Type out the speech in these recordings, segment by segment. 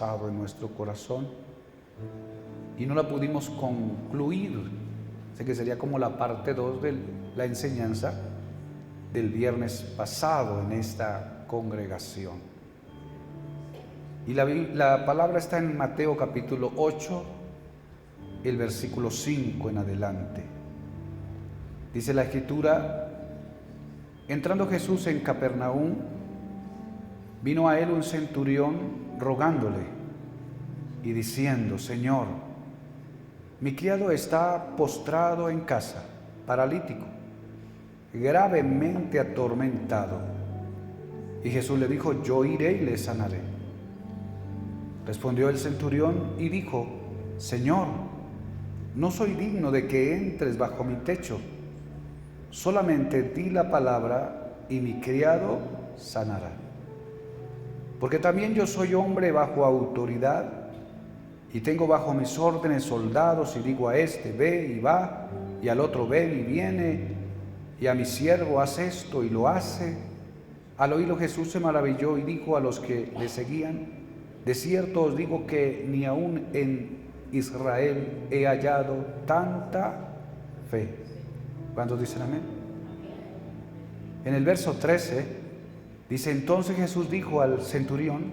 en nuestro corazón y no la pudimos concluir. Sé que sería como la parte 2 de la enseñanza del viernes pasado en esta congregación. Y la palabra está en Mateo capítulo 8, el versículo 5 en adelante. Dice la Escritura: entrando Jesús en Capernaum, vino a él un centurión rogándole y diciendo: Señor, mi criado está postrado en casa, paralítico, gravemente atormentado. Y Jesús le dijo: yo iré y le sanaré. Respondió el centurión y dijo: Señor, no soy digno de que entres bajo mi techo. Solamente di la palabra y mi criado sanará. Porque también yo soy hombre bajo autoridad y tengo bajo mis órdenes soldados, y digo a este: ve y va, y al otro: ven y viene, y a mi siervo: haz esto, y lo hace. Al oírlo Jesús se maravilló y dijo a los que le seguían: de cierto os digo que ni aun en Israel he hallado tanta fe. ¿Cuántos dicen amén? En el verso 13 dice: entonces Jesús dijo al centurión: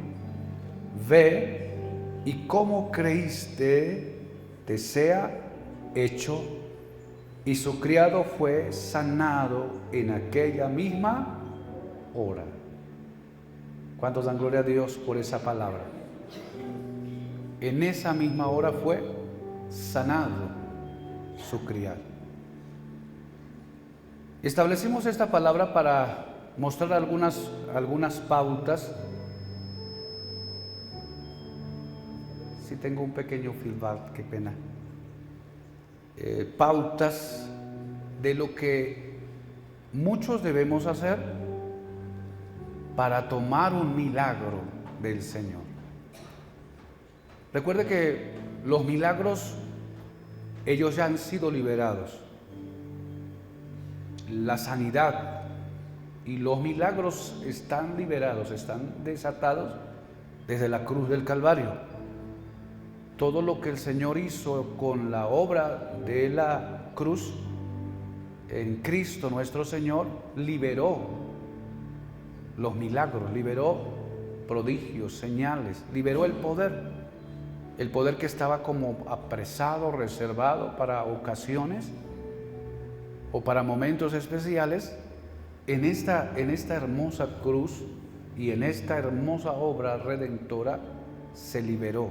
ve, y como creíste te sea hecho. Y su criado fue sanado en aquella misma hora. ¿Cuántos dan gloria a Dios por esa palabra? En esa misma hora fue sanado su criado. Establecimos esta palabra para mostrar algunas pautas. Si tengo un pequeño feedback, qué pena. Pautas de lo que muchos debemos hacer para tomar un milagro del Señor. Recuerde que los milagros, ellos ya han sido liberados. La sanidad y los milagros están liberados, están desatados desde la cruz del Calvario. Todo lo que el Señor hizo con la obra de la cruz en Cristo nuestro Señor, liberó los milagros, liberó prodigios, señales, liberó el poder que estaba como apresado, reservado para ocasiones o para momentos especiales. En esta hermosa cruz y en esta hermosa obra redentora se liberó.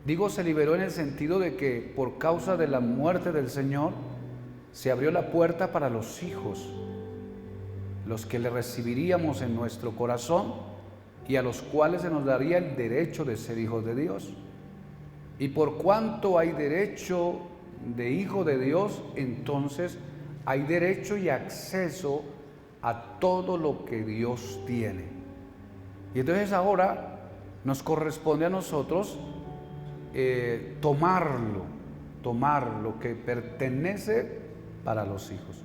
Digo se liberó en el sentido de que por causa de la muerte del Señor se abrió la puerta para los hijos, los que le recibiríamos en nuestro corazón y a los cuales se nos daría el derecho de ser hijos de Dios. Y por cuanto hay derecho de hijo de Dios, entonces hay derecho y acceso a todo lo que Dios tiene. Y entonces ahora nos corresponde a nosotros tomar lo que pertenece para los hijos.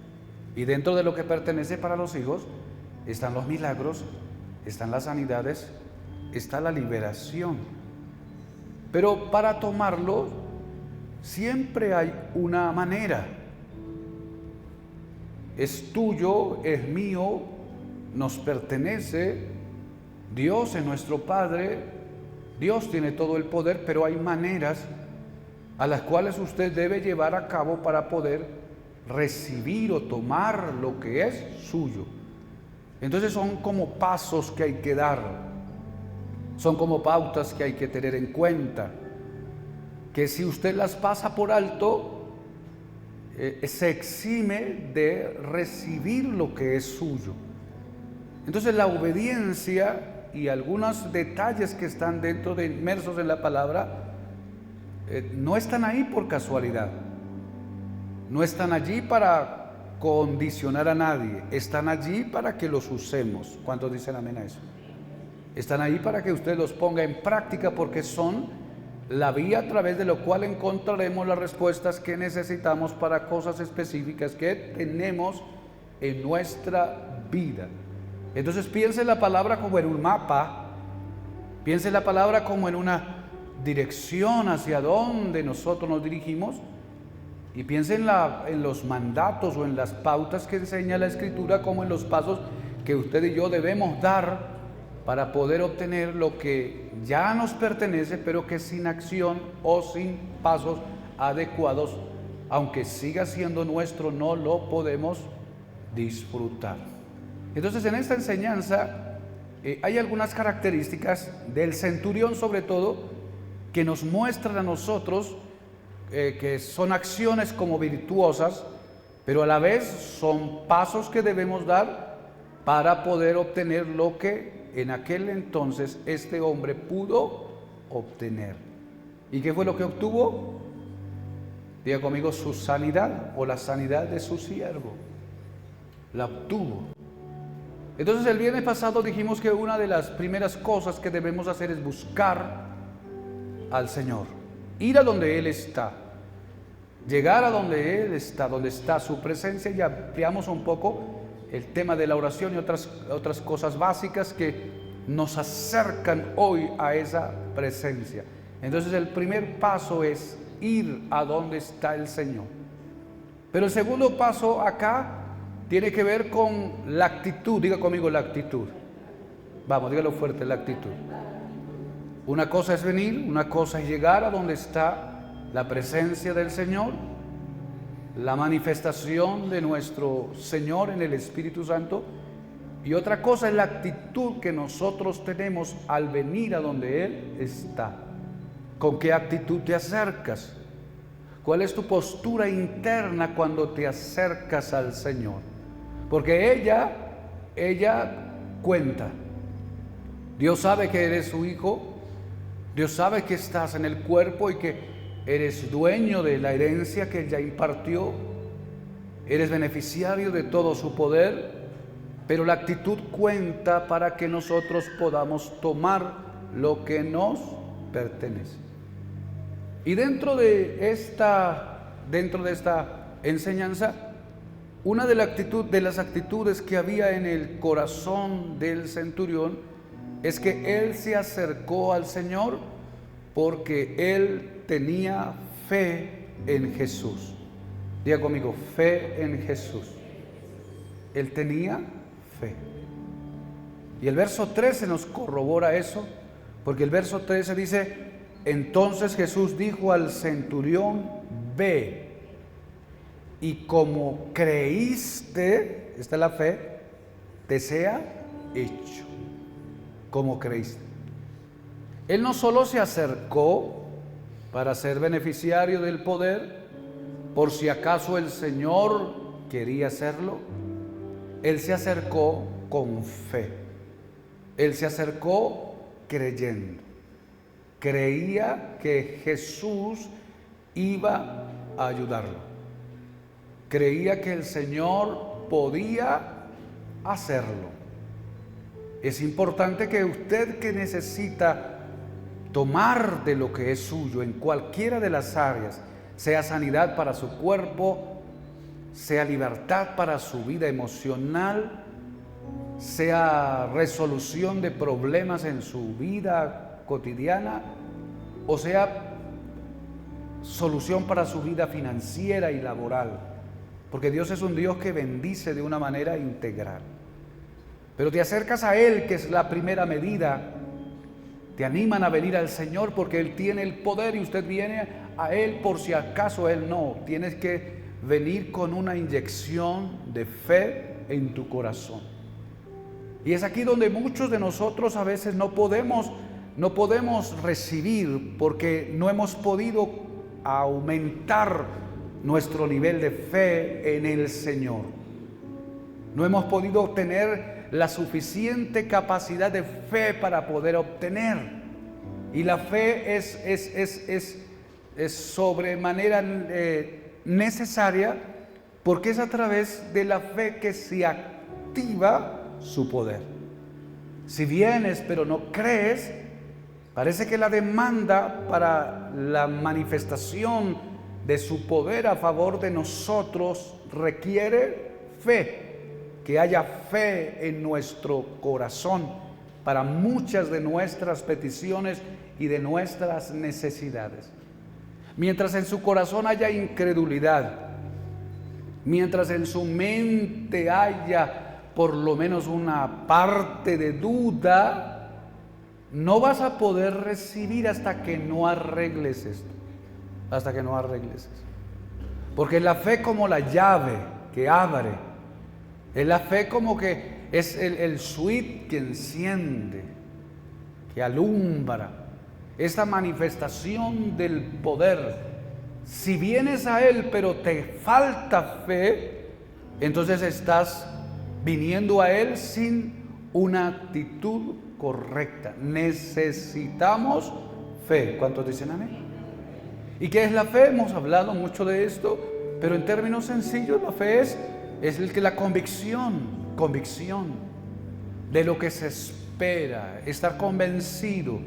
Y dentro de lo que pertenece para los hijos están los milagros, están las sanidades, está la liberación. Pero para tomarlo siempre hay una manera. Es tuyo, es mío, nos pertenece. Dios es nuestro Padre, Dios tiene todo el poder, pero hay maneras a las cuales usted debe llevar a cabo para poder recibir o tomar lo que es suyo. Entonces son como pasos que hay que dar, son como pautas que hay que tener en cuenta, que si usted las pasa por alto, se exime de recibir lo que es suyo. Entonces la obediencia y algunos detalles que están dentro de inmersos en la palabra no están ahí por casualidad, no están allí para condicionar a nadie, están allí para que los usemos. ¿Cuántos dicen amén a eso? Están ahí para que usted los ponga en práctica, porque son la vía a través de lo cual encontraremos las respuestas que necesitamos para cosas específicas que tenemos en nuestra vida. Entonces piense la palabra como en un mapa Piense la palabra como en una dirección hacia donde nosotros nos dirigimos, y piense en los mandatos o en las pautas que enseña la Escritura, como en los pasos que usted y yo debemos dar para poder obtener lo que ya nos pertenece, pero que sin acción o sin pasos adecuados, aunque siga siendo nuestro, no lo podemos disfrutar. Entonces, en esta enseñanza hay algunas características del centurión, sobre todo, que nos muestran a nosotros que son acciones como virtuosas, pero a la vez son pasos que debemos dar para poder obtener lo que en aquel entonces este hombre pudo obtener. ¿Y qué fue lo que obtuvo? Diga conmigo, su sanidad, o la sanidad de su siervo. La obtuvo. Entonces, el viernes pasado dijimos que una de las primeras cosas que debemos hacer es buscar al Señor, ir a donde Él está, llegar a donde Él está, donde está su presencia. Y ampliamos un poco el tema de la oración y otras cosas básicas que nos acercan hoy a esa presencia. Entonces, el primer paso es ir a donde está el Señor. Pero el segundo paso acá tiene que ver con la actitud. Diga conmigo, la actitud. Vamos, dígalo fuerte, la actitud. Una cosa es venir, una cosa es llegar a donde está la presencia del Señor, la manifestación de nuestro Señor en el Espíritu Santo, y otra cosa es la actitud que nosotros tenemos al venir a donde Él está. ¿Con qué actitud te acercas? ¿Cuál es tu postura interna cuando te acercas al Señor? Porque ella cuenta. Dios sabe que eres su hijo. Dios sabe que estás en el cuerpo y que eres dueño de la herencia que Él ya impartió. Eres beneficiario de todo su poder, pero la actitud cuenta para que nosotros podamos tomar lo que nos pertenece. Y dentro de esta enseñanza, una de las actitudes que había en el corazón del centurión es que él se acercó al Señor porque él tenía fe en Jesús. Diga conmigo, fe en Jesús. Él tenía fe. Y el verso 13 nos corrobora eso, porque el verso 13 dice: entonces Jesús dijo al centurión: ve, y como creíste, esta es la fe, te sea hecho. Como creíste. Él no solo se acercó para ser beneficiario del poder, por si acaso el Señor quería hacerlo. Él se acercó con fe. Él se acercó creyendo. Creía que Jesús iba a ayudarlo. Creía que el Señor podía hacerlo. Es importante que usted, que necesita tomar de lo que es suyo en cualquiera de las áreas, sea sanidad para su cuerpo, sea libertad para su vida emocional, sea resolución de problemas en su vida cotidiana, o sea solución para su vida financiera y laboral, porque Dios es un Dios que bendice de una manera integral. Pero te acercas a Él, que es la primera medida. Te animan a venir al Señor porque Él tiene el poder, y usted viene a Él por si acaso Él no. Tienes que venir con una inyección de fe en tu corazón. Y es aquí donde muchos de nosotros a veces no podemos recibir, porque no hemos podido aumentar nuestro nivel de fe en el Señor. No hemos podido tener la suficiente capacidad de fe para poder obtener. Y la fe es sobremanera necesaria, porque es a través de la fe que se activa su poder. Si vienes pero no crees, parece que la demanda para la manifestación de su poder a favor de nosotros requiere fe. Que haya fe en nuestro corazón, para muchas de nuestras peticiones y de nuestras necesidades. Mientras en su corazón haya incredulidad, mientras en su mente haya por lo menos una parte de duda, no vas a poder recibir hasta que no arregles esto, hasta que no arregles esto. Porque la fe como la llave que abre, es la fe como que es el switch que enciende, que alumbra, esta manifestación del poder. Si vienes a Él pero te falta fe, entonces estás viniendo a Él sin una actitud correcta. Necesitamos fe. ¿Cuántos dicen amén? ¿Y qué es la fe? Hemos hablado mucho de esto, pero en términos sencillos la fe es la convicción de lo que se espera, estar convencido,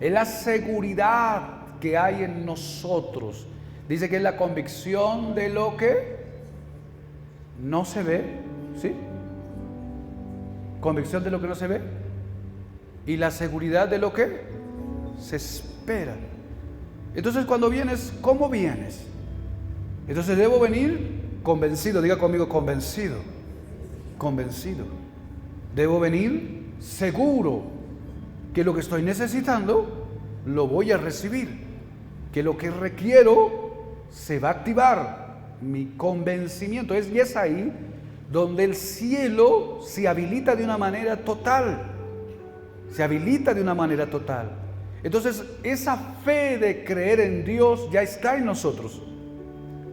es la seguridad que hay en nosotros. Dice que es la convicción de lo que no se ve, ¿sí? Convicción de lo que no se ve y la seguridad de lo que se espera. Entonces, cuando vienes, ¿cómo vienes? Entonces debo venir convencido, diga conmigo, convencido. Debo venir seguro que lo que estoy necesitando lo voy a recibir, que lo que requiero se va a activar, mi convencimiento. Y es ahí donde el cielo se habilita de una manera total, Entonces, esa fe de creer en Dios ya está en nosotros.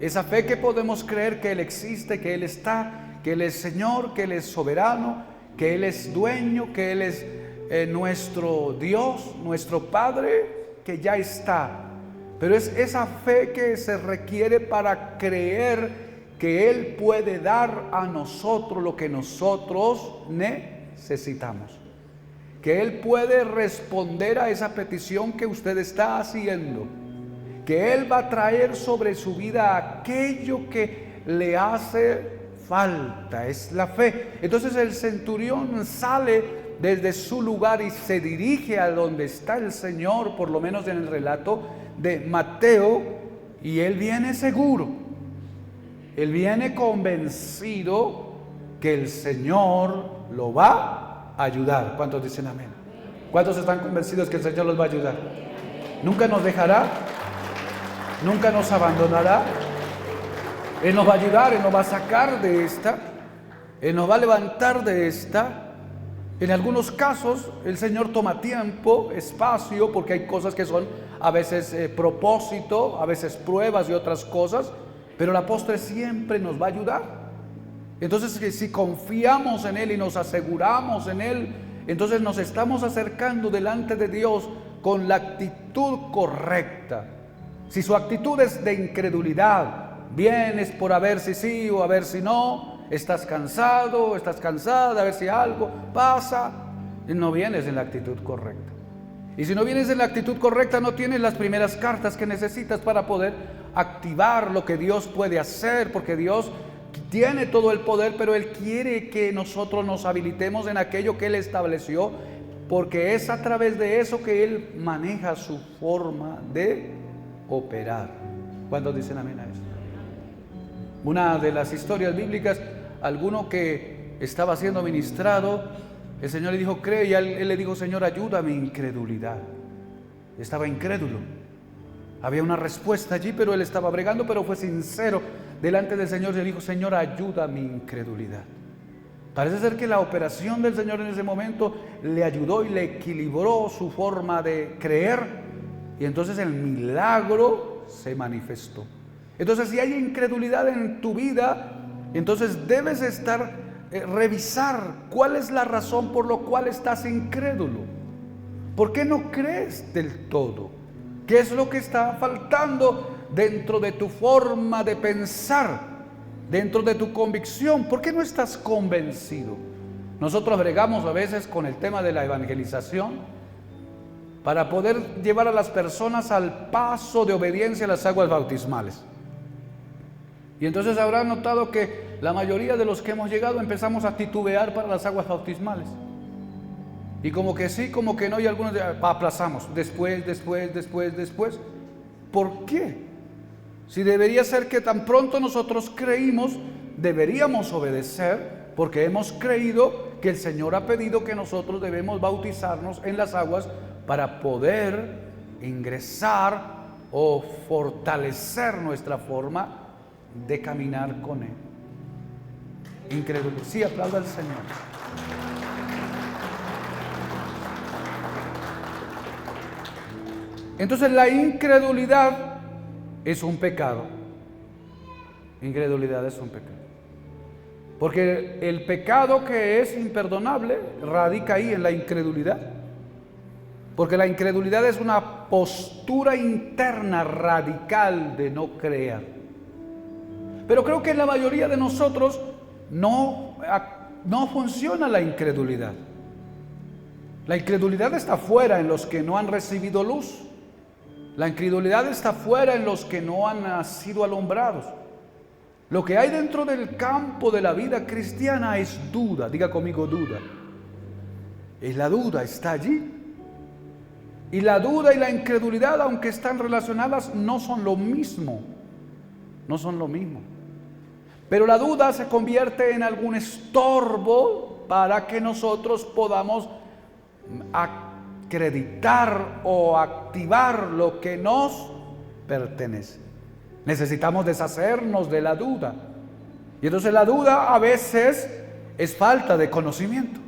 Esa fe que podemos creer que Él existe, que Él está, que Él es Señor, que Él es soberano, que Él es dueño, que Él es nuestro Dios, nuestro Padre, que ya está. Pero es esa fe que se requiere para creer que Él puede dar a nosotros lo que nosotros necesitamos. Que Él puede responder a esa petición que usted está haciendo. Que Él va a traer sobre su vida aquello que le hace falta. Es la fe. Entonces el centurión sale desde su lugar y se dirige a donde está el Señor, por lo menos en el relato de Mateo, y él viene seguro. Él viene convencido que el Señor lo va a ayudar. ¿Cuántos dicen amén? ¿Cuántos están convencidos que el Señor los va a ayudar? Nunca nos dejará, nunca nos abandonará. Él nos va a ayudar, Él nos va a sacar de esta, Él nos va a levantar de esta. En algunos casos el Señor toma tiempo, espacio, porque hay cosas que son a veces propósito, a veces pruebas y otras cosas, pero la postre siempre nos va a ayudar. Entonces, si confiamos en Él y nos aseguramos en Él, entonces nos estamos acercando delante de Dios con la actitud correcta. Si su actitud es de incredulidad, vienes por a ver si sí o a ver si no, estás cansado, estás cansada, a ver si algo pasa, no vienes en la actitud correcta. Y si no vienes en la actitud correcta, no tienes las primeras cartas que necesitas para poder activar lo que Dios puede hacer, porque Dios tiene todo el poder, pero Él quiere que nosotros nos habilitemos en aquello que Él estableció, porque es a través de eso que Él maneja su forma de operar. ¿Cuántos dicen amén a esto? Una de las historias bíblicas, alguno que estaba siendo ministrado, el Señor le dijo, cree, y él le dijo, Señor, ayuda a mi incredulidad. Estaba incrédulo. Había una respuesta allí, pero él estaba bregando, pero fue sincero delante del Señor. Y le dijo, Señor, ayuda a mi incredulidad. Parece ser que la operación del Señor en ese momento le ayudó y le equilibró su forma de creer. Y entonces el milagro se manifestó. Entonces, si hay incredulidad en tu vida, entonces debes revisar cuál es la razón por la cual estás incrédulo. ¿Por qué no crees del todo? ¿Qué es lo que está faltando dentro de tu forma de pensar, dentro de tu convicción? ¿Por qué no estás convencido? Nosotros bregamos a veces con el tema de la evangelización para poder llevar a las personas al paso de obediencia a las aguas bautismales. Y entonces habrán notado que la mayoría de los que hemos llegado empezamos a titubear para las aguas bautismales. Y como que sí, como que no, y algunos aplazamos, después. ¿Por qué? Si debería ser que tan pronto nosotros creímos, deberíamos obedecer, porque hemos creído que el Señor ha pedido que nosotros debemos bautizarnos en las aguas para poder ingresar o fortalecer nuestra forma de caminar con Él. Increíble. Sí, aplauda al Señor. Entonces la incredulidad es un pecado. Incredulidad es un pecado. Porque el pecado que es imperdonable radica ahí en la incredulidad. Porque la incredulidad es una postura interna radical de no creer. Pero creo que en la mayoría de nosotros no funciona la incredulidad. La incredulidad está fuera en los que no han recibido luz. La incredulidad está fuera en los que no han sido alumbrados. Lo que hay dentro del campo de la vida cristiana es duda. Diga conmigo, duda. Y la duda está allí. Y la duda y la incredulidad, aunque están relacionadas, no son lo mismo. No son lo mismo. Pero la duda se convierte en algún estorbo para que nosotros podamos acreditar o activar lo que nos pertenece. Necesitamos deshacernos de la duda. Y entonces la duda a veces es falta de conocimiento.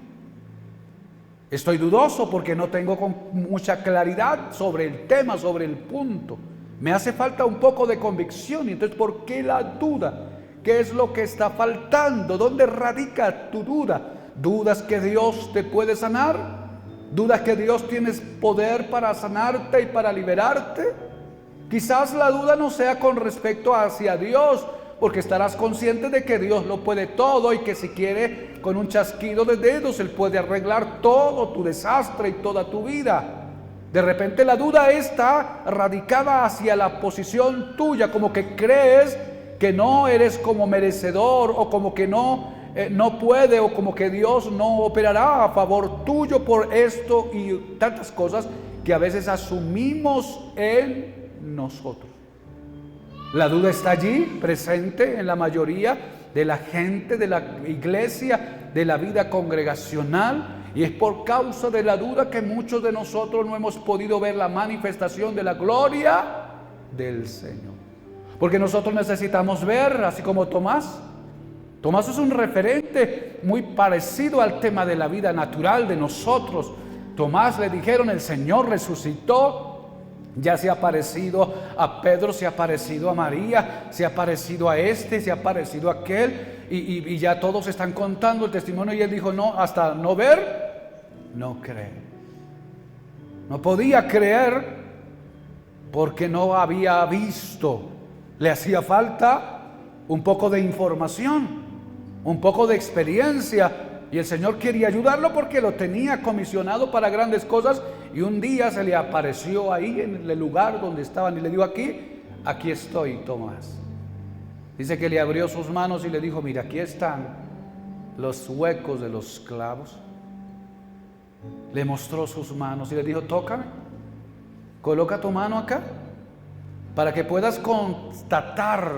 Estoy dudoso porque no tengo mucha claridad sobre el tema, sobre el punto. Me hace falta un poco de convicción. Y entonces, ¿por qué la duda? ¿Qué es lo que está faltando? ¿Dónde radica tu duda? ¿Dudas que Dios te puede sanar? ¿Dudas que Dios tiene poder para sanarte y para liberarte? Quizás la duda no sea con respecto hacia Dios, porque estarás consciente de que Dios lo puede todo y que si quiere, con un chasquido de dedos, Él puede arreglar todo tu desastre y toda tu vida. De repente la duda está radicada hacia la posición tuya, como que crees que no eres como merecedor, o como que no puede, o como que Dios no operará a favor tuyo por esto y tantas cosas que a veces asumimos en nosotros. La duda está allí, presente en la mayoría de la gente, de la iglesia, de la vida congregacional, y es por causa de la duda que muchos de nosotros no hemos podido ver la manifestación de la gloria del Señor. Porque nosotros necesitamos ver, así como Tomás. Tomás es un referente muy parecido al tema de la vida natural de nosotros. Tomás le dijeron, el Señor resucitó. Ya se ha parecido a Pedro, se ha parecido a María, se ha parecido a se ha parecido a aquel, y ya todos están contando el testimonio, y él dijo, no, hasta no ver, no creer. No podía creer porque no había visto. Le hacía falta un poco de información, un poco de experiencia. Y el Señor quería ayudarlo porque lo tenía comisionado para grandes cosas. Y un día se le apareció ahí en el lugar donde estaban y le dijo, aquí estoy, Tomás. Dice que le abrió sus manos y le dijo, mira, aquí están los huecos de los clavos. Le mostró sus manos y le dijo, tócame, coloca tu mano acá, para que puedas constatar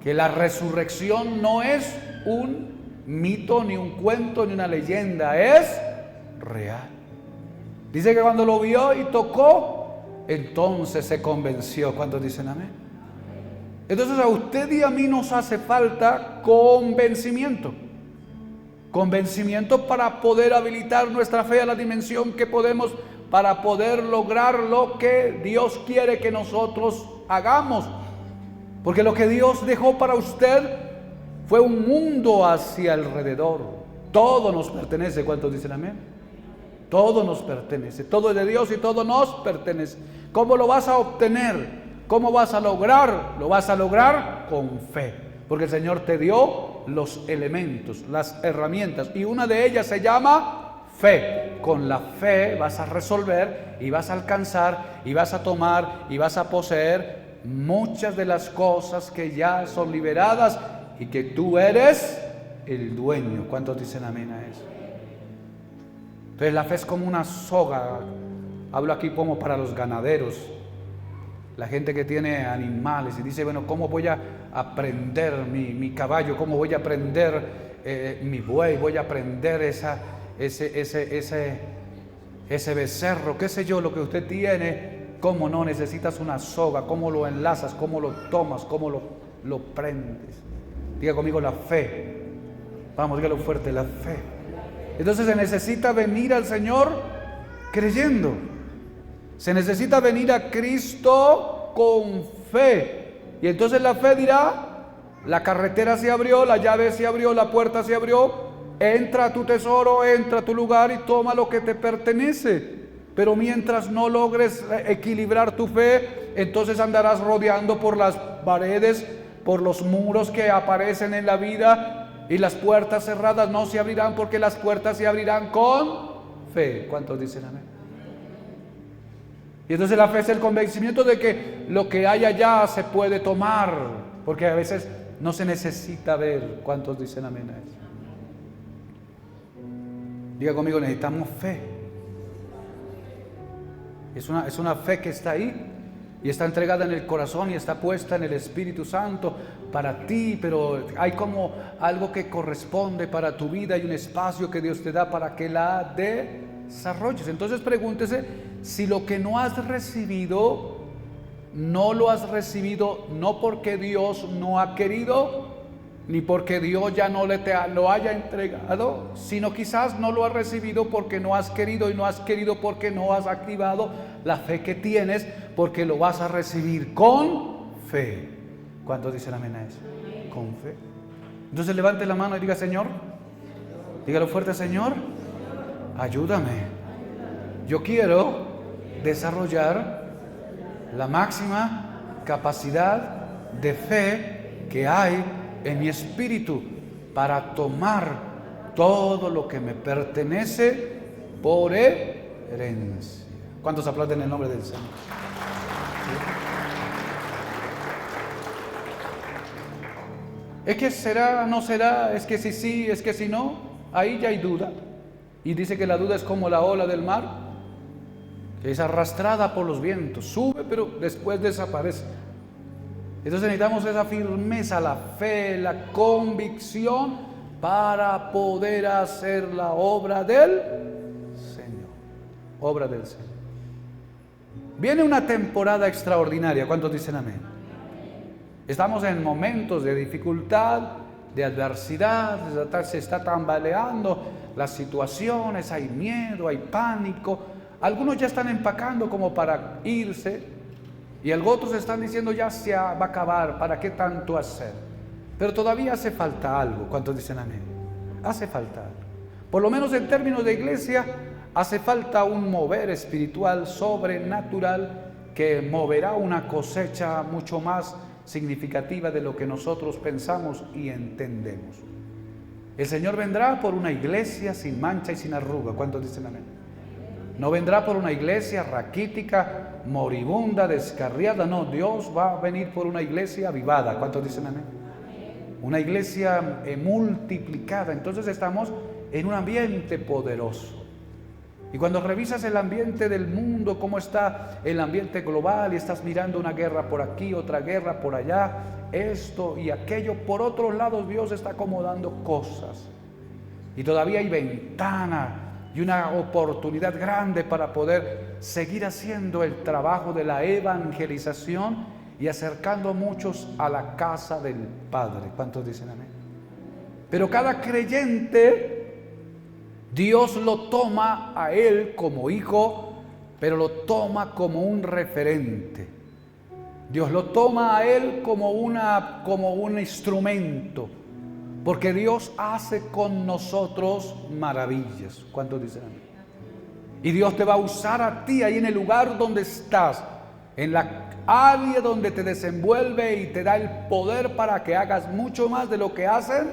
que la resurrección no es un mito, ni un cuento, ni una leyenda, es real. Dice que cuando lo vio y tocó, entonces se convenció. ¿Cuántos dicen amén? Entonces a usted y a mí nos hace falta convencimiento. Convencimiento para poder habilitar nuestra fe a la dimensión que podemos, para poder lograr lo que Dios quiere que nosotros hagamos. Porque lo que Dios dejó para usted fue un mundo hacia alrededor. Todo nos pertenece. ¿Cuántos dicen amén? Todo nos pertenece. Todo es de Dios y todo nos pertenece. ¿Cómo lo vas a obtener? ¿Cómo vas a lograr? Lo vas a lograr con fe. Porque el Señor te dio los elementos, las herramientas. Y una de ellas se llama fe. Con la fe vas a resolver y vas a alcanzar y vas a tomar y vas a poseer muchas de las cosas que ya son liberadas y que tú eres el dueño. ¿Cuántos dicen amén a eso? Entonces la fe es como una soga. Hablo aquí como para los ganaderos, la gente que tiene animales y dice, bueno, ¿cómo voy a aprender mi caballo? ¿Cómo voy a aprender mi buey? ¿Voy a aprender ese becerro? ¿Qué sé yo? Lo que usted tiene. ¿Cómo no? Necesitas una soga. ¿Cómo lo enlazas? ¿Cómo lo tomas? ¿Cómo lo prendes? Diga conmigo la fe. Vamos, dígalo fuerte, la fe. Entonces se necesita venir al Señor creyendo. Se necesita venir a Cristo con fe. Y entonces la fe dirá, la carretera se abrió, la llave se abrió, la puerta se abrió. Entra a tu tesoro, entra a tu lugar y toma lo que te pertenece. Pero mientras no logres equilibrar tu fe, entonces andarás rodeando por las paredes, por los muros que aparecen en la vida, y las puertas cerradas no se abrirán, porque las puertas se abrirán con fe. ¿Cuántos dicen amén? Y entonces la fe es el convencimiento de que lo que hay allá se puede tomar, porque a veces no se necesita ver. ¿Cuántos dicen amén a eso? Diga conmigo, necesitamos fe. Es una fe que está ahí y está entregada en el corazón y está puesta en el Espíritu Santo para ti, pero hay como algo que corresponde para tu vida, hay un espacio que Dios te da para que la desarrolles. Entonces pregúntese si lo que no has recibido, no lo has recibido no porque Dios no ha querido, ni porque Dios ya no lo haya entregado, sino quizás no lo has recibido porque no has querido, y no has querido porque no has activado la fe que tienes, porque lo vas a recibir con fe. ¿Cuántos dicen amén a eso? Con fe. Entonces levante la mano y diga, Señor, dígalo fuerte, Señor, ayúdame. Yo quiero desarrollar la máxima capacidad de fe que hay en mi espíritu para tomar todo lo que me pertenece por herencia. ¿Cuántos aplauden el nombre del Señor? Es que será, no será, es que si sí, es que si no. Ahí ya hay duda. Y dice que la duda es como la ola del mar, que es arrastrada por los vientos, sube pero después desaparece. Entonces necesitamos esa firmeza, la fe, la convicción para poder hacer la obra del Señor. Obra del Señor. Viene una temporada extraordinaria. ¿Cuántos dicen amén? Estamos en momentos de dificultad, de adversidad, se está tambaleando las situaciones, hay miedo, hay pánico. Algunos ya están empacando como para irse, y otros están diciendo ya se va a acabar, ¿para qué tanto hacer? Pero todavía hace falta algo. ¿Cuántos dicen amén? Hace falta algo. Por lo menos en términos de iglesia, hace falta un mover espiritual sobrenatural que moverá una cosecha mucho más significativa de lo que nosotros pensamos y entendemos. El Señor vendrá por una iglesia sin mancha y sin arruga. ¿Cuántos dicen amén? No vendrá por una iglesia raquítica, moribunda, descarriada. No, Dios va a venir por una iglesia avivada. ¿Cuántos dicen amén? Una iglesia multiplicada. Entonces estamos en un ambiente poderoso. Y cuando revisas el ambiente del mundo, cómo está el ambiente global, y estás mirando una guerra por aquí, otra guerra por allá, esto y aquello, por otros lados Dios está acomodando cosas. Y todavía hay ventana y una oportunidad grande para poder seguir haciendo el trabajo de la evangelización y acercando a muchos a la casa del Padre. ¿Cuántos dicen amén? Pero cada creyente, Dios lo toma a él como hijo, pero lo toma como un referente. Dios lo toma a él como un instrumento, porque Dios hace con nosotros maravillas. ¿Cuántos dicen amén? Y Dios te va a usar a ti ahí en el lugar donde estás, en la área donde te desenvuelve, y te da el poder para que hagas mucho más de lo que hacen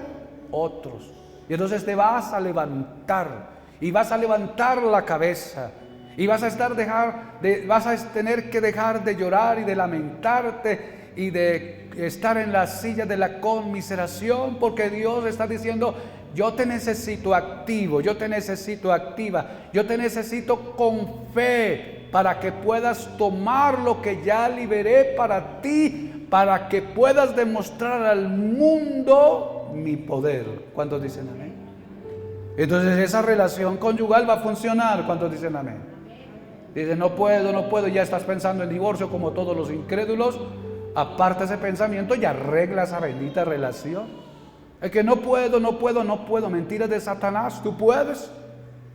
otros. Y entonces te vas a levantar, y vas a levantar la cabeza, y vas a tener que dejar de llorar y de lamentarte y de estar en la silla de la conmiseración, porque Dios está diciendo: yo te necesito activo, yo te necesito activa, yo te necesito con fe para que puedas tomar lo que ya liberé para ti, para que puedas demostrar al mundo mi poder. ¿Cuántos dicen amén? Entonces esa relación conyugal va a funcionar. ¿Cuántos dicen amén? Dice, no puedo, ya estás pensando en divorcio como todos los incrédulos. Aparta ese pensamiento y arregla esa bendita relación. Es que no puedo, mentiras de Satanás. Tú puedes.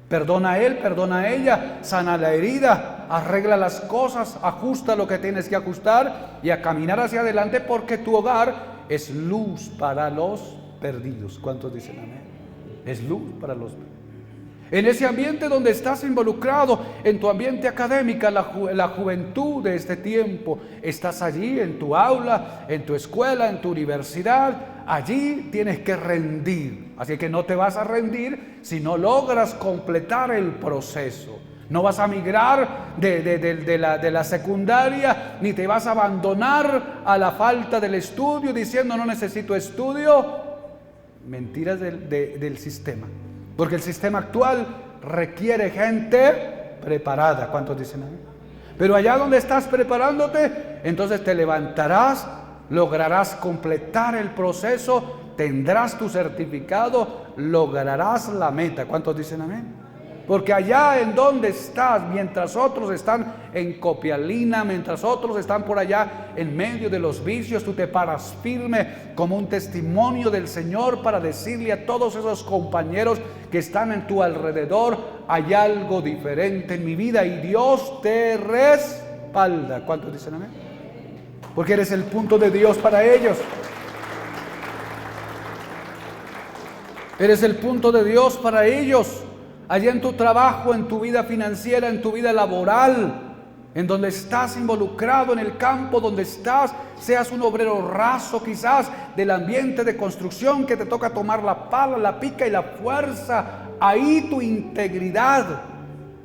Perdona a él, perdona a ella, sana la herida, arregla las cosas, ajusta lo que tienes que ajustar y a caminar hacia adelante, porque tu hogar es luz para los perdidos. ¿Cuántos dicen amén? Es luz para los perdidos. En ese ambiente donde estás involucrado, en tu ambiente académico, la juventud de este tiempo, estás allí en tu aula, en tu escuela, en tu universidad, allí tienes que rendir. Así que no te vas a rendir si no logras completar el proceso. No vas a migrar de la secundaria, ni te vas a abandonar a la falta del estudio diciendo no necesito estudio. Mentiras del sistema. Porque el sistema actual requiere gente preparada. ¿Cuántos dicen amén? Pero allá donde estás preparándote, entonces te levantarás, lograrás completar el proceso, tendrás tu certificado, lograrás la meta. ¿Cuántos dicen amén? Porque allá en donde estás, mientras otros están en copialina, mientras otros están por allá en medio de los vicios, tú te paras firme como un testimonio del Señor para decirle a todos esos compañeros que están en tu alrededor, hay algo diferente en mi vida y Dios te respalda. ¿Cuántos dicen amén? Porque eres el punto de Dios para ellos. Eres el punto de Dios para ellos. Allá en tu trabajo, en tu vida financiera, en tu vida laboral, en donde estás involucrado, en el campo donde estás, seas un obrero raso quizás del ambiente de construcción que te toca tomar la pala, la pica y la fuerza, ahí tu integridad,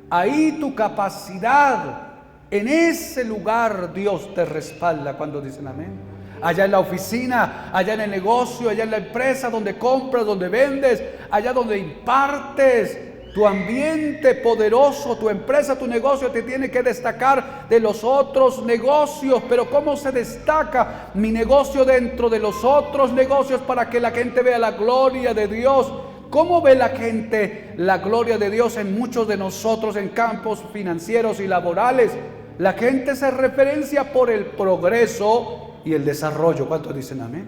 ahí tu capacidad, en ese lugar Dios te respalda. Cuando dicen amén. Allá en la oficina, allá en el negocio, allá en la empresa donde compras, donde vendes, allá donde impartes. Tu ambiente poderoso, tu empresa, tu negocio te tiene que destacar de los otros negocios. Pero ¿cómo se destaca mi negocio dentro de los otros negocios para que la gente vea la gloria de Dios? ¿Cómo ve la gente la gloria de Dios en muchos de nosotros en campos financieros y laborales? La gente se referencia por el progreso y el desarrollo. ¿Cuántos dicen amén?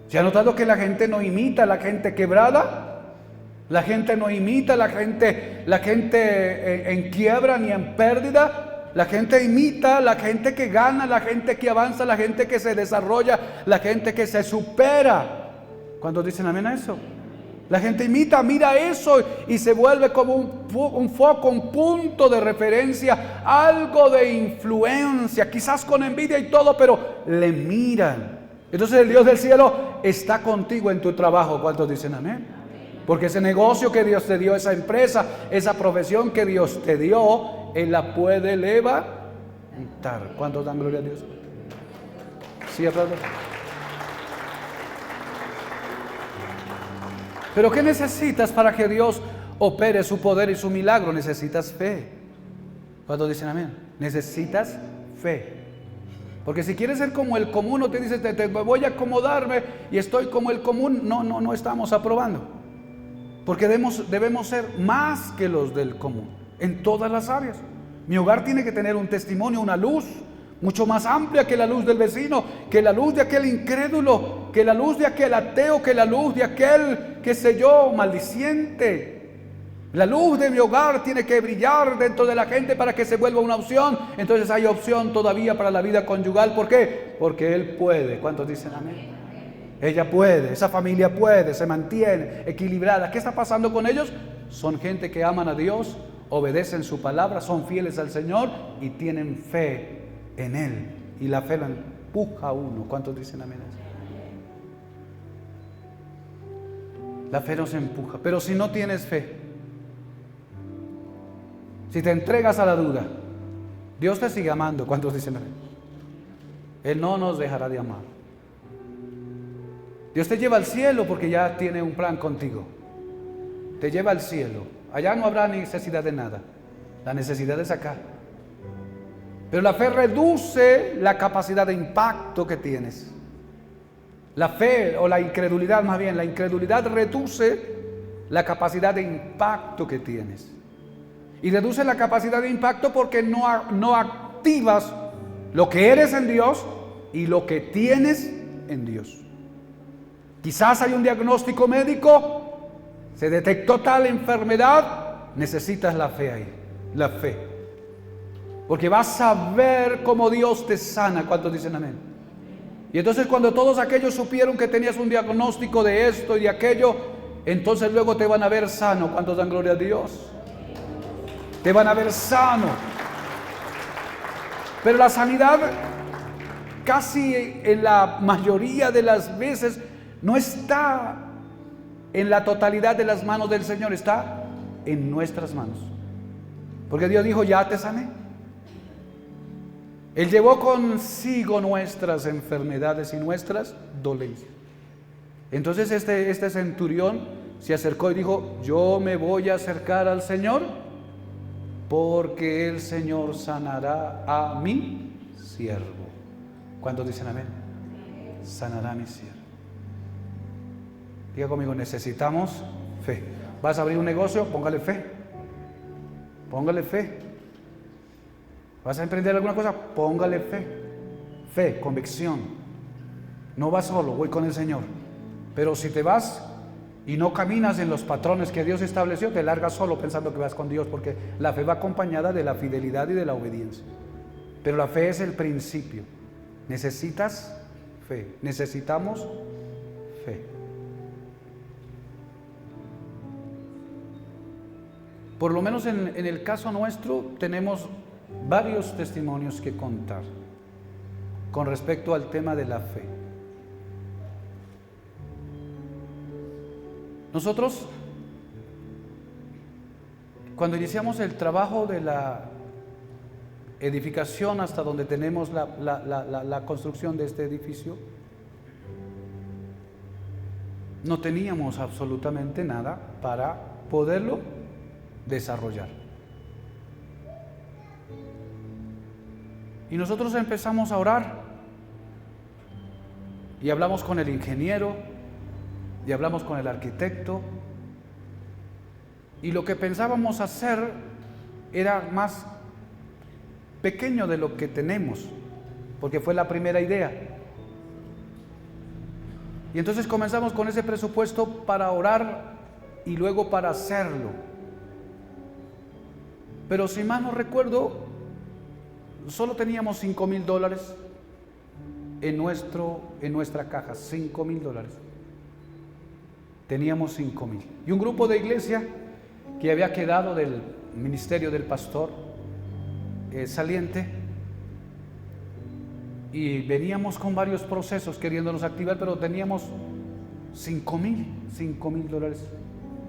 ¿Se ha notado que la gente no imita a la gente quebrada? La gente no imita a la gente en quiebra ni en pérdida. La gente imita a la gente que gana, la gente que avanza, la gente que se desarrolla, la gente que se supera. ¿Cuántos dicen amén a eso? La gente imita, mira eso y se vuelve como un foco, un punto de referencia, algo de influencia, quizás con envidia y todo, pero le miran. Entonces el Dios del cielo está contigo en tu trabajo. ¿Cuántos dicen amén? Porque ese negocio que Dios te dio, esa empresa, esa profesión que Dios te dio, Él la puede levantar. ¿Cuántos dan gloria a Dios? Sí, aplaudan. Pero ¿qué necesitas para que Dios opere su poder y su milagro? Necesitas fe. ¿Cuántos dicen amén? Necesitas fe. Porque si quieres ser como el común, no te dices, te voy a acomodarme y estoy como el común. No estamos aprobando. Porque debemos ser más que los del común, en todas las áreas. Mi hogar tiene que tener un testimonio, una luz, mucho más amplia que la luz del vecino, que la luz de aquel incrédulo, que la luz de aquel ateo, que la luz de aquel, qué sé yo, maldiciente. La luz de mi hogar tiene que brillar dentro de la gente para que se vuelva una opción. Entonces hay opción todavía para la vida conyugal. ¿Por qué? Porque Él puede. ¿Cuántos dicen amén? Ella puede, esa familia puede, se mantiene equilibrada. ¿Qué está pasando con ellos? Son gente que aman a Dios, obedecen su palabra, son fieles al Señor y tienen fe en Él. Y la fe la empuja a uno. ¿Cuántos dicen amén? La fe nos empuja. Pero si no tienes fe, si te entregas a la duda, Dios te sigue amando. ¿Cuántos dicen amén? Él no nos dejará de amar. Dios te lleva al cielo porque ya tiene un plan contigo. Te lleva al cielo. Allá no habrá necesidad de nada. La necesidad es acá. Pero la fe reduce la capacidad de impacto que tienes. La fe, o la incredulidad más bien, la incredulidad reduce la capacidad de impacto que tienes. Y reduce la capacidad de impacto porque no activas lo que eres en Dios y lo que tienes en Dios. Quizás hay un diagnóstico médico, se detectó tal enfermedad, necesitas la fe ahí, la fe. Porque vas a ver cómo Dios te sana. ¿Cuántos dicen amén? Y entonces cuando todos aquellos supieron que tenías un diagnóstico de esto y de aquello, entonces luego te van a ver sano. ¿Cuántos dan gloria a Dios? Te van a ver sano. Pero la sanidad casi en la mayoría de las veces no está en la totalidad de las manos del Señor, está en nuestras manos. Porque Dios dijo, ya te sané. Él llevó consigo nuestras enfermedades y nuestras dolencias. Entonces este centurión se acercó y dijo, yo me voy a acercar al Señor porque el Señor sanará a mi siervo. ¿Cuántos dicen amén? Sanará a mi siervo. Diga conmigo, necesitamos fe. ¿Vas a abrir un negocio? Póngale fe. Póngale fe. ¿Vas a emprender alguna cosa? Póngale fe. Fe, convicción. No vas solo, voy con el Señor. Pero si te vas y no caminas en los patrones que Dios estableció, te largas solo pensando que vas con Dios, porque la fe va acompañada de la fidelidad y de la obediencia. Pero la fe es el principio. Necesitas fe. Necesitamos fe. Por lo menos en el caso nuestro tenemos varios testimonios que contar con respecto al tema de la fe. Nosotros, cuando iniciamos el trabajo de la edificación hasta donde tenemos la construcción de este edificio, no teníamos absolutamente nada para poderlo desarrollar. Y nosotros empezamos a orar y hablamos con el ingeniero y hablamos con el arquitecto, y lo que pensábamos hacer era más pequeño de lo que tenemos, porque fue la primera idea. Y entonces comenzamos con ese presupuesto para orar y luego para hacerlo. Pero si mal no recuerdo, solo teníamos $5,000 en nuestra caja, $5,000. Teníamos 5,000. Y un grupo de iglesia que había quedado del ministerio del pastor saliente, y veníamos con varios procesos queriéndonos activar, pero teníamos $5,000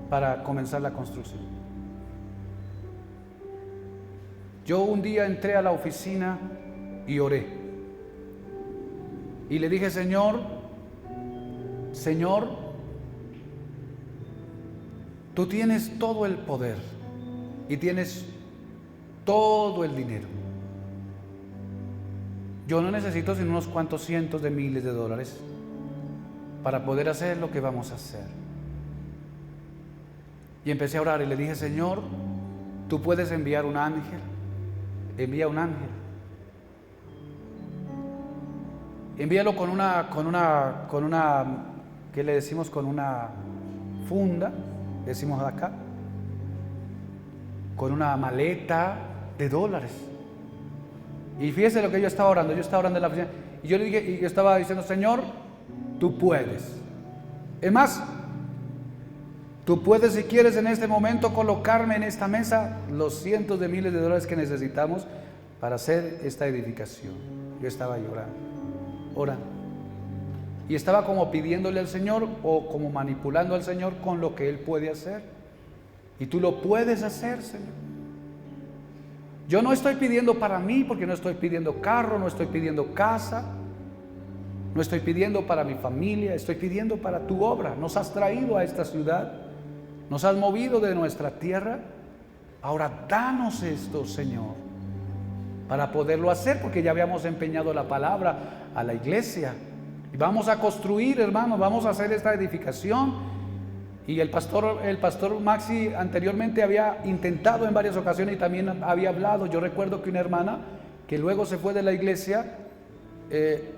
para comenzar la construcción. Yo un día entré a la oficina y oré. Y le dije, Señor, tú tienes todo el poder y tienes todo el dinero. Yo no necesito sino unos cuantos cientos de miles de dólares para poder hacer lo que vamos a hacer. Y empecé a orar y le dije, Señor, tú puedes enviar un ángel. Envía un ángel. Envíalo con una, ¿qué le decimos? Con una funda, decimos acá, con una maleta de dólares. Y fíjese lo que yo estaba orando en la oficina, y yo le dije, y yo estaba diciendo, Señor, tú puedes. Es más, tú puedes, si quieres, en este momento colocarme en esta mesa los cientos de miles de dólares que necesitamos para hacer esta edificación. Yo estaba llorando, orando. Y estaba como pidiéndole al Señor, o como manipulando al Señor con lo que Él puede hacer. Y tú lo puedes hacer, Señor. Yo no estoy pidiendo para mí, porque no estoy pidiendo carro, no estoy pidiendo casa. no estoy pidiendo para mi familia, estoy pidiendo para tu obra. Nos has traído a esta ciudad, nos has movido de nuestra tierra. Ahora danos esto, Señor, para poderlo hacer, porque ya habíamos empeñado la palabra a la iglesia. Y vamos a construir, hermanos, vamos a hacer esta edificación. Y el pastor Maxi anteriormente había intentado en varias ocasiones y también había hablado. Yo recuerdo que una hermana que luego se fue de la iglesia,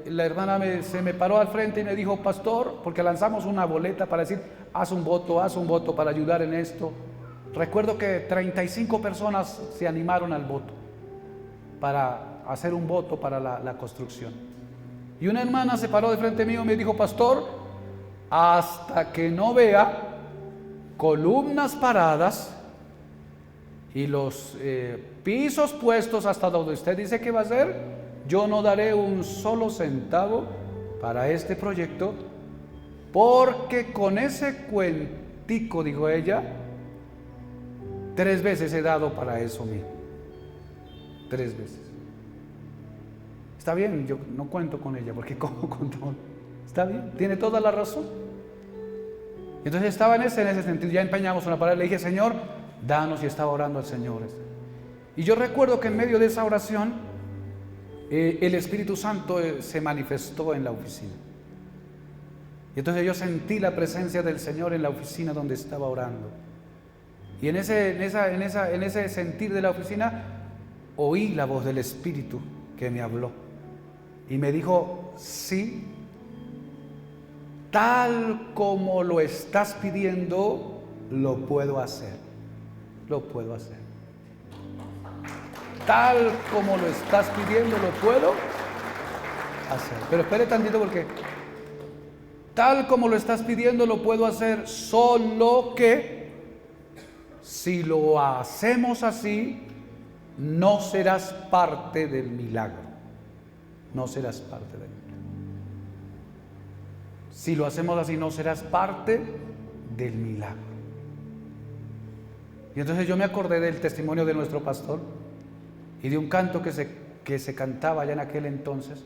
la hermana se me paró al frente y me dijo: pastor, porque lanzamos una boleta para decir, haz un voto para ayudar en esto. Recuerdo que 35 personas se animaron al voto, para hacer un voto para la construcción. Y una hermana se paró de frente mío y me dijo: pastor, hasta que no vea columnas paradas y los pisos puestos hasta donde usted dice que va a ser, yo no daré un solo centavo para este proyecto, porque con ese cuentico, dijo ella, 3 veces he dado para eso mismo. 3 veces. Está bien, yo no cuento con ella, porque como con todo. Está bien, tiene toda la razón. Entonces estaba en ese sentido, ya empeñamos una palabra, le dije: Señor, danos, y estaba orando al Señor. Y yo recuerdo que en medio de esa oración, el Espíritu Santo se manifestó en la oficina. Y entonces yo sentí la presencia del Señor en la oficina donde estaba orando. Y en ese sentir de la oficina, oí la voz del Espíritu que me habló. Y me dijo: sí, tal como lo estás pidiendo, lo puedo hacer. Lo puedo hacer. Tal como lo estás pidiendo, lo puedo hacer. Pero espere tantito, porque tal como lo estás pidiendo, lo puedo hacer, solo que si lo hacemos así, no serás parte del milagro. No serás parte del milagro. Si lo hacemos así, no serás parte del milagro. Y entonces yo me acordé del testimonio de nuestro pastor y de un canto que se cantaba ya en aquel entonces,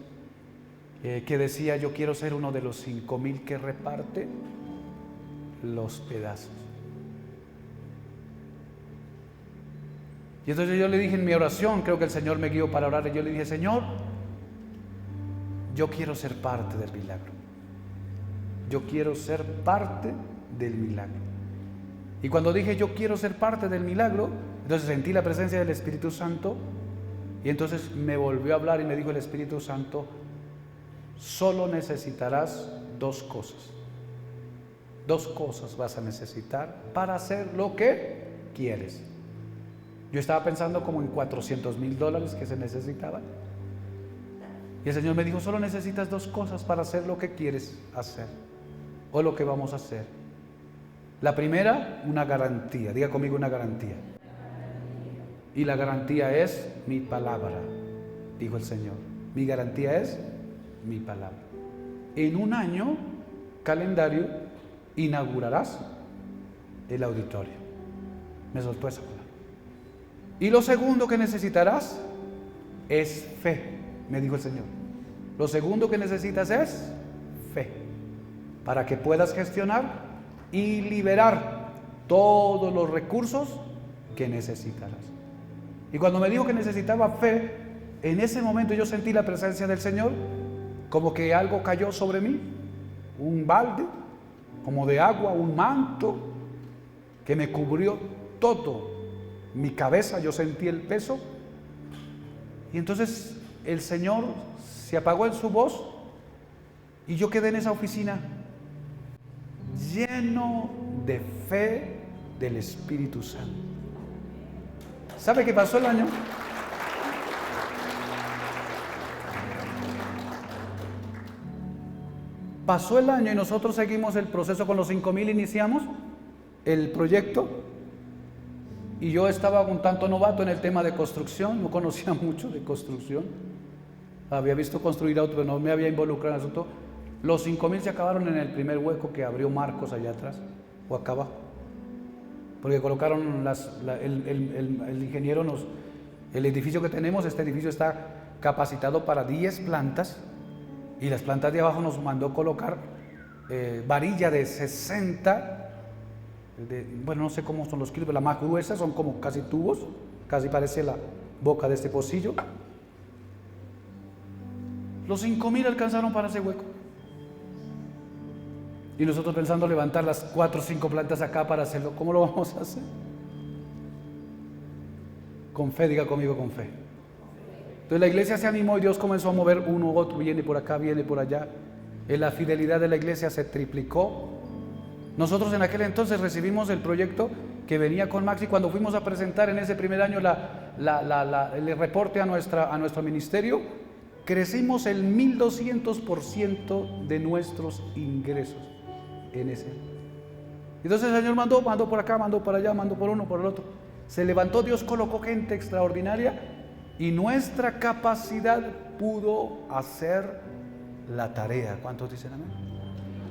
que decía: yo quiero ser uno de los 5,000 que reparte los pedazos. Y entonces yo le dije en mi oración, creo que el Señor me guió para orar, y yo le dije: Señor, yo quiero ser parte del milagro. Yo quiero ser parte del milagro. Y cuando dije yo quiero ser parte del milagro, entonces sentí la presencia del Espíritu Santo, y entonces me volvió a hablar y me dijo el Espíritu Santo: solo necesitarás 2 cosas. 2 cosas vas a necesitar para hacer lo que quieres. Yo estaba pensando como en $400,000 que se necesitaban. Y el Señor me dijo: solo necesitas 2 cosas para hacer lo que quieres hacer, o lo que vamos a hacer. La primera, una garantía. Diga conmigo: una garantía. Y la garantía es mi palabra, dijo el Señor. Mi garantía es mi palabra. En 1 año calendario inaugurarás el auditorio. Me soltó esa palabra. Y lo segundo que necesitarás es fe, me dijo el Señor. Lo segundo que necesitas es fe, para que puedas gestionar y liberar todos los recursos que necesitarás. Y cuando me dijo que necesitaba fe, en ese momento yo sentí la presencia del Señor, como que algo cayó sobre mí, un balde, como de agua, un manto, que me cubrió todo. Mi cabeza, yo sentí el peso. Y entonces el Señor se apagó en su voz, y yo quedé en esa oficina lleno de fe del Espíritu Santo. ¿Sabe qué pasó el año? Pasó el año y nosotros seguimos el proceso con los 5,000, iniciamos el proyecto, y yo estaba un tanto novato en el tema de construcción, no conocía mucho de construcción, había visto construir autos, pero no me había involucrado en el asunto. Los 5,000 se acabaron en el primer hueco que abrió Marcos allá atrás, o acá abajo, porque colocaron el ingeniero el edificio que tenemos, este edificio está capacitado para 10 plantas, Y las plantas de abajo nos mandó colocar varilla de 60, bueno, no sé cómo son los kilos, la más gruesa, son como casi tubos, casi parece la boca de este pocillo. Los 5,000 alcanzaron para ese hueco. Y nosotros pensando levantar las 4 o 5 plantas acá para hacerlo. ¿Cómo lo vamos a hacer? Con fe, diga conmigo, con fe. Entonces la iglesia se animó y Dios comenzó a mover uno u otro, viene por acá, viene por allá. La fidelidad de la iglesia se triplicó. Nosotros en aquel entonces recibimos el proyecto que venía con Maxi cuando fuimos a presentar en ese primer año el reporte a nuestro ministerio. Crecimos el 1200% de nuestros ingresos en ese año. Entonces el Señor mandó por acá, mandó para allá, mandó por uno, por el otro. Se levantó, Dios colocó gente extraordinaria y nuestra capacidad pudo hacer la tarea. ¿Cuántos dicen amén?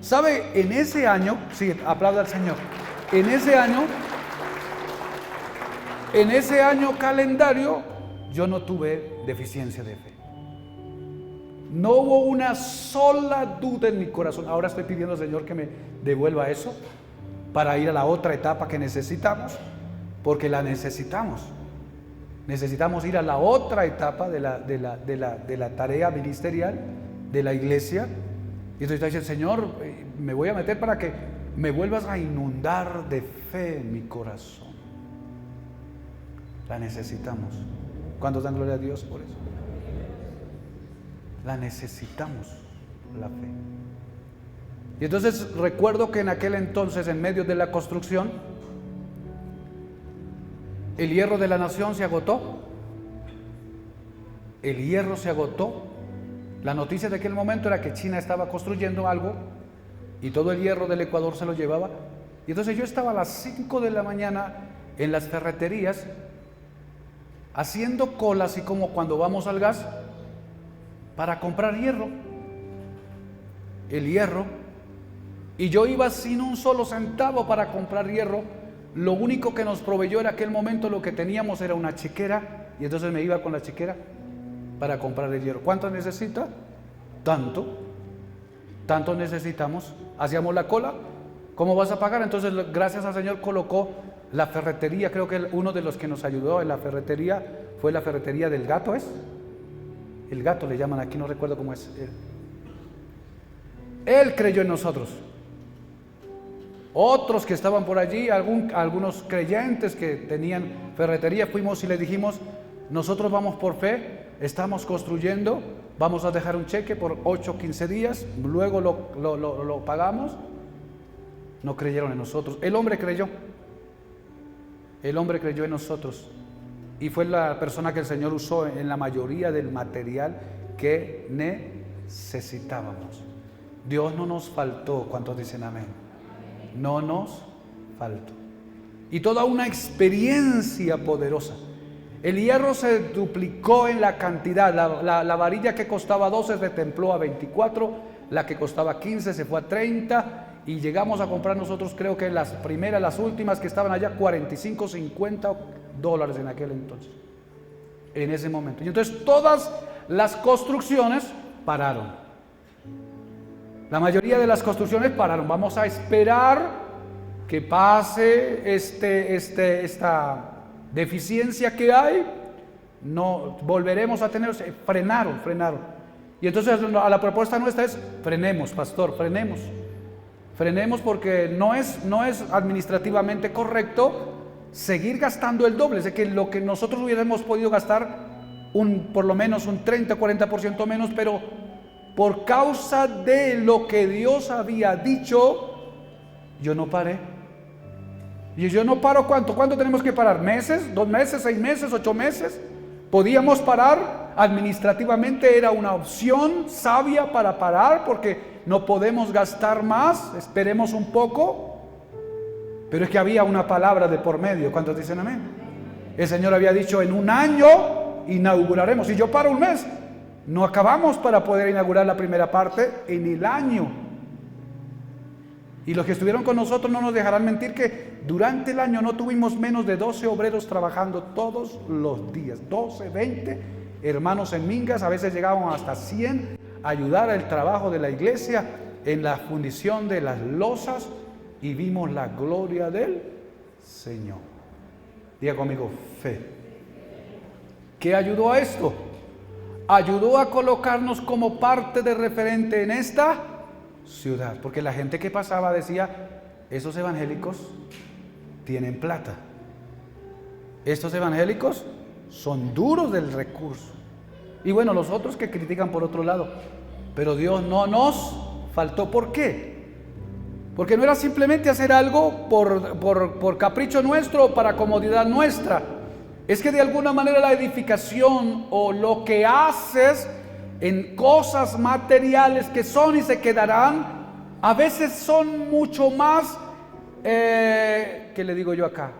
¿Sabe? En ese año, sí, aplauda al Señor. En ese año calendario yo no tuve deficiencia de fe. No hubo una sola duda en mi corazón. Ahora estoy pidiendo al Señor que me devuelva eso para ir a la otra etapa que necesitamos, porque la necesitamos. Necesitamos ir a la otra etapa de la tarea ministerial de la iglesia. Y entonces dice el Señor, me voy a meter para que me vuelvas a inundar de fe en mi corazón. La necesitamos. ¿Cuántos dan gloria a Dios por eso? La necesitamos, la fe. Y entonces recuerdo que en aquel entonces, en medio de la construcción, el hierro de la nación se agotó. El hierro se agotó. La noticia de aquel momento era que China estaba construyendo algo y todo el hierro del Ecuador se lo llevaba. Y entonces yo estaba a las 5 de la mañana en las ferreterías haciendo cola, así como cuando vamos al gas, para comprar hierro. El hierro. Y yo iba sin un solo centavo para comprar hierro. Lo único que nos proveyó en aquel momento, lo que teníamos era una chequera. Y entonces me iba con la chequera para comprar el hierro. ¿Cuánto necesita? Tanto necesitamos. Hacíamos la cola. ¿Cómo vas a pagar? Entonces, gracias al Señor colocó la ferretería. Creo que uno de los que nos ayudó en la ferretería fue la ferretería del Gato, ¿es? El Gato le llaman aquí, no recuerdo cómo es. Él creyó en nosotros. Otros que estaban por allí, algunos creyentes que tenían ferretería, fuimos y le dijimos, nosotros vamos por fe, estamos construyendo, vamos a dejar un cheque por 8 o 15 días, luego lo pagamos. No creyeron en nosotros. El hombre creyó en nosotros y fue la persona que el Señor usó en la mayoría del material que necesitábamos. Dios no nos faltó. ¿Cuántos dicen amén? No nos faltó. Y toda una experiencia poderosa. El hierro se duplicó en la cantidad. La varilla que costaba 12 se templó a 24, la que costaba 15 se fue a 30 y llegamos a comprar nosotros, creo que las últimas que estaban allá, 45, 50 dólares en aquel entonces, en ese momento. Y entonces todas las construcciones pararon. La mayoría de las construcciones pararon. Vamos a esperar que pase esta deficiencia que hay. No volveremos a tener. Frenaron. Y entonces a la propuesta nuestra es: frenemos, pastor, frenemos porque no es administrativamente correcto seguir gastando el doble. Es que lo que nosotros hubiéramos podido gastar por lo menos un 30 o 40% menos, pero por causa de lo que Dios había dicho, yo no paré. Y yo no paro. ¿Cuánto tenemos que parar? ¿Meses? ¿2 meses? ¿6 meses? ¿8 meses? Podíamos parar. Administrativamente era una opción sabia para parar, porque no podemos gastar más. Esperemos un poco. Pero es que había una palabra de por medio. ¿Cuántos dicen amén? El Señor había dicho: en un año inauguraremos. Si yo paro un mes, no acabamos para poder inaugurar la primera parte en el año. Y los que estuvieron con nosotros no nos dejarán mentir que durante el año no tuvimos menos de 12 obreros trabajando todos los días. 12, 20 hermanos en mingas, a veces llegábamos hasta 100 ayudar al trabajo de la iglesia en la fundición de las losas y vimos la gloria del Señor. Diga conmigo, fe. ¿Qué ayudó a esto? Ayudó a colocarnos como parte de referente en esta ciudad, porque la gente que pasaba decía, esos evangélicos tienen plata, estos evangélicos son duros del recurso, y bueno, los otros que critican por otro lado, pero Dios no nos faltó. ¿Por qué? Porque no era simplemente hacer algo por capricho nuestro o para comodidad nuestra. Es que de alguna manera la edificación o lo que haces en cosas materiales que son y se quedarán, a veces son mucho más, ¿qué le digo yo acá?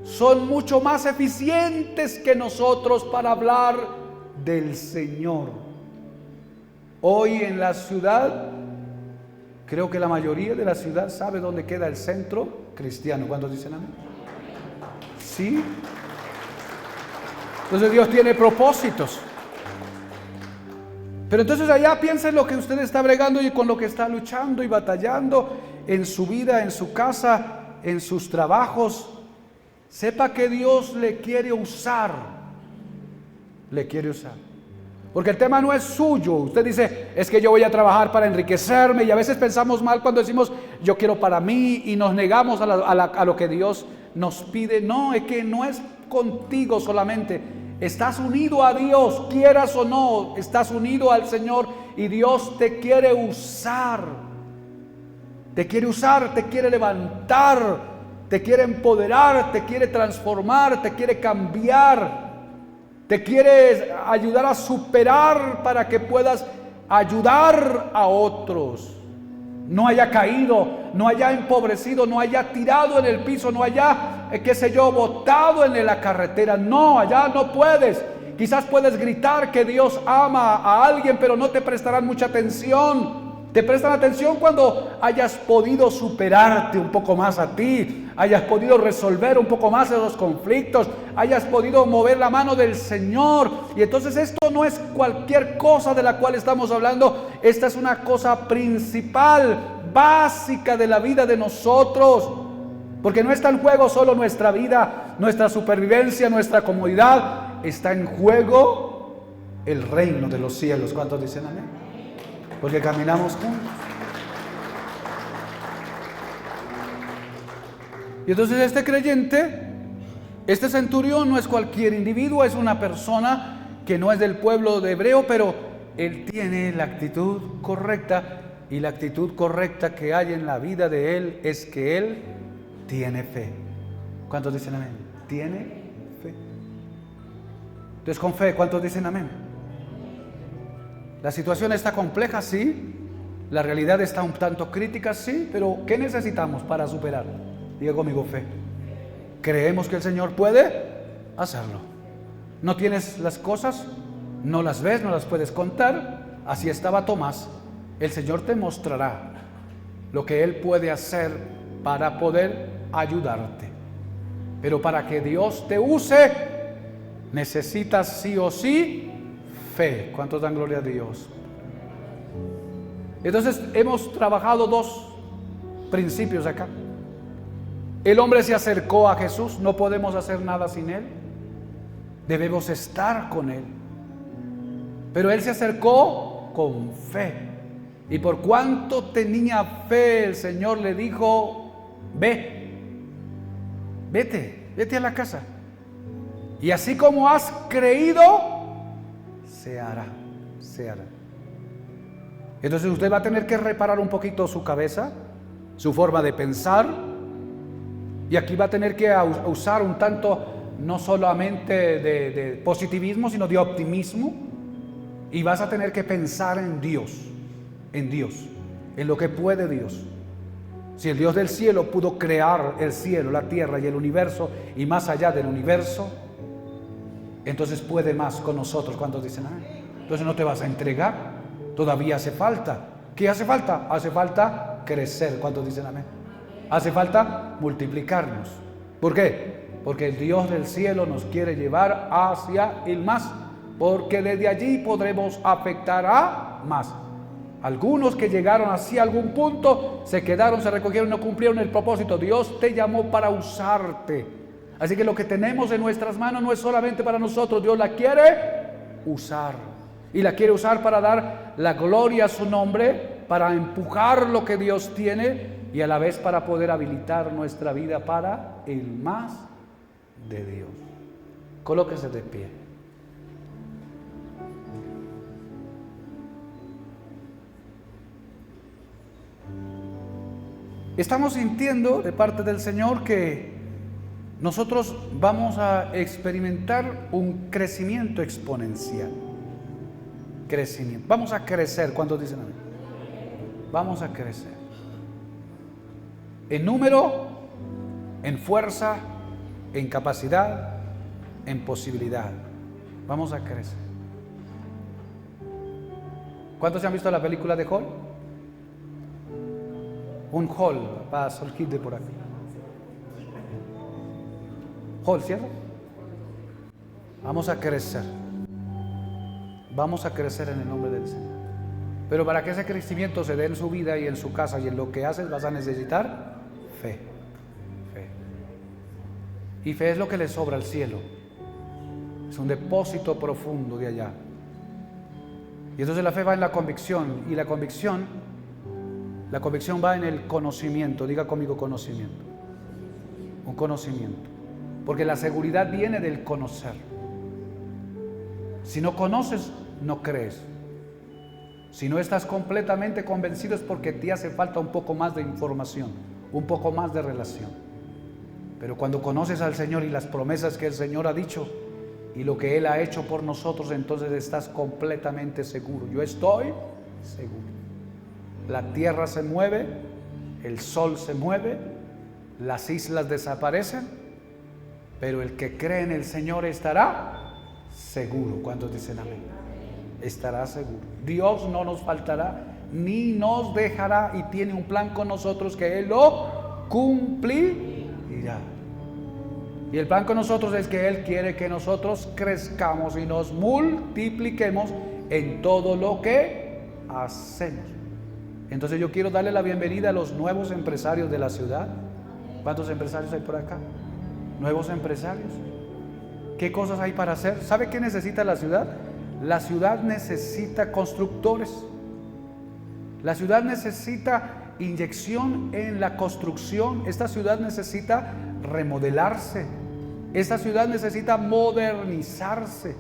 Son mucho más eficientes que nosotros para hablar del Señor. Hoy en la ciudad, creo que la mayoría de la ciudad sabe dónde queda el centro cristiano. ¿Cuántos dicen amén? Sí. Entonces Dios tiene propósitos. Pero entonces allá piensa en lo que usted está bregando y con lo que está luchando y batallando en su vida, en su casa, en sus trabajos. Sepa que Dios le quiere usar. Le quiere usar. Porque el tema no es suyo. Usted dice, es que yo voy a trabajar para enriquecerme. Y a veces pensamos mal cuando decimos, yo quiero para mí. Y nos negamos a lo que Dios nos pide. No, es que no es contigo solamente. Estás unido a Dios, quieras o no. Estás unido al Señor. Y Dios te quiere usar. Te quiere usar, te quiere levantar. Te quiere empoderar, te quiere transformar, te quiere cambiar. Te quiere ayudar a superar para que puedas ayudar a otros. No haya caído, no haya empobrecido, no haya tirado en el piso, no haya, botado en la carretera. No, allá no puedes. Quizás puedes gritar que Dios ama a alguien, pero no te prestarán mucha atención. Te prestan atención cuando hayas podido superarte un poco más a ti, hayas podido resolver un poco más esos conflictos, hayas podido mover la mano del Señor. Y entonces esto no es cualquier cosa de la cual estamos hablando. Esta es una cosa principal, básica de la vida de nosotros. Porque no está en juego solo nuestra vida, nuestra supervivencia, nuestra comodidad. Está en juego el reino de los cielos. ¿Cuántos dicen amén? Porque caminamos juntos. Y entonces este creyente, este centurión no es cualquier individuo, es una persona que no es del pueblo de hebreo, pero él tiene la actitud correcta. Y la actitud correcta que hay en la vida de él es que él tiene fe. ¿Cuántos dicen amén? Tiene fe. Entonces con fe, ¿cuántos dicen amén? La situación está compleja, sí. La realidad está un tanto crítica, sí. Pero ¿qué necesitamos para superar? Diga conmigo, fe. Creemos que el Señor puede hacerlo. No tienes las cosas, no las ves, no las puedes contar. Así estaba Tomás. El Señor te mostrará lo que Él puede hacer para poder ayudarte. Pero para que Dios te use, necesitas sí o sí fe. ¿Cuántos dan gloria a Dios? Entonces hemos trabajado dos principios acá. El hombre se acercó a Jesús, no podemos hacer nada sin Él. Debemos estar con Él. Pero Él se acercó con fe. Y por cuanto tenía fe, el Señor le dijo, vete a la casa. Y así como has creído, se hará. Entonces usted va a tener que reparar un poquito su cabeza, su forma de pensar. Y aquí va a tener que usar un tanto, no solamente de positivismo, sino de optimismo. Y vas a tener que pensar en Dios, en lo que puede Dios. Si el Dios del cielo pudo crear el cielo, la tierra y el universo, y más allá del universo, entonces puede más con nosotros. ¿Cuántos dicen amén? Entonces no te vas a entregar, todavía hace falta. ¿Qué hace falta? Hace falta crecer. ¿Cuántos dicen amén? Hace falta multiplicarnos. ¿Por qué? Porque el Dios del cielo nos quiere llevar hacia el más, porque desde allí podremos afectar a más. Algunos que llegaron así a algún punto, se quedaron, se recogieron, no cumplieron el propósito. Dios te llamó para usarte. Así que lo que tenemos en nuestras manos no es solamente para nosotros. Dios la quiere usar. Y la quiere usar para dar la gloria a su nombre, para empujar lo que Dios tiene y a la vez para poder habilitar nuestra vida para el más de Dios. Colóquese de pie. Estamos sintiendo de parte del Señor que nosotros vamos a experimentar un crecimiento exponencial. Crecimiento. Vamos a crecer. ¿Cuántos dicen amén? Vamos a crecer. En número, en fuerza, en capacidad, en posibilidad. Vamos a crecer. ¿Cuántos se han visto la película de Hall? Un Hall, para surgir de por aquí. Hall, ¿cierto? Vamos a crecer. Vamos a crecer en el nombre del Señor. Pero para que ese crecimiento se dé en su vida y en su casa y en lo que haces, vas a necesitar fe. Fe. Y fe es lo que le sobra al cielo. Es un depósito profundo de allá. Y entonces la fe va en la convicción. Y la convicción va en el conocimiento. Diga conmigo conocimiento. Un conocimiento. Porque la seguridad viene del conocer. Si no conoces, no crees. Si no estás completamente convencido es porque te hace falta un poco más de información, un poco más de relación. Pero cuando conoces al Señor y las promesas que el Señor ha dicho y lo que Él ha hecho por nosotros, entonces estás completamente seguro. Yo estoy seguro. La tierra se mueve, el sol se mueve, las islas desaparecen, pero el que cree en el Señor estará seguro. ¿Cuántos dicen amén? Estará seguro. Dios no nos faltará ni nos dejará y tiene un plan con nosotros que Él lo cumplirá. Y el plan con nosotros es que Él quiere que nosotros crezcamos y nos multipliquemos en todo lo que hacemos. Entonces yo quiero darle la bienvenida a los nuevos empresarios de la ciudad. ¿Cuántos empresarios hay por acá? Nuevos empresarios. ¿Qué cosas hay para hacer? ¿Sabe qué necesita la ciudad? La ciudad necesita constructores. La ciudad necesita inyección en la construcción. Esta ciudad necesita remodelarse. Esta ciudad necesita modernizarse.